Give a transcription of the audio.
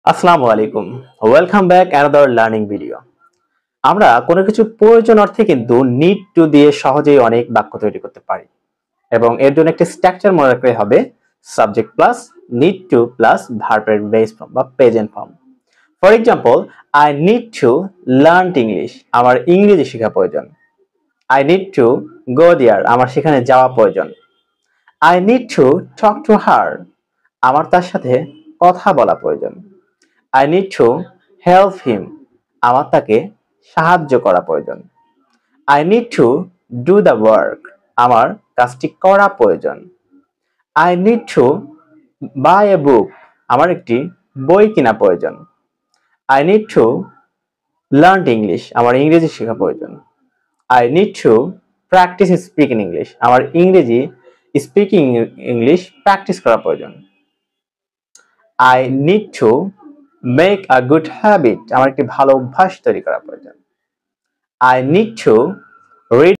আসসালামু আলাইকুম। Welcome back another learning video. আমরা কোনো কিছু প্রয়োজন অর্থে কিন্তু নিড টু দিয়ে সহজেই অনেক বাক্য তৈরি করতে পারি এবং এর জন্য একটা স্ট্রাকচার মনে রাখতে হবে subject plus need to plus ভার্বের বেস ফর্ম বা present form. For example, I need to learn English, আমার ইংরেজি শেখা প্রয়োজন। আই নিড টু গো দেয়ার, আমার সেখানে যাওয়া প্রয়োজন। I need to talk to her, আমার তার সাথে কথা বলা প্রয়োজন। I need to help him, আমার তাকে সাহায্য করা প্রয়োজন। I need to do the work, আমার কাজটি করা প্রয়োজন। I need to buy a book, আমার একটি বই কিনা প্রয়োজন। I need to learn English, আমার ইংরেজি শেখা প্রয়োজন। I need to practice speaking English, আমার ইংরেজি স্পিকিং ইংলিশ প্র্যাকটিস করা প্রয়োজন। I need to make a good habit, আমার একটি ভালো অভ্যাস তৈরি করা প্রয়োজন। I need to read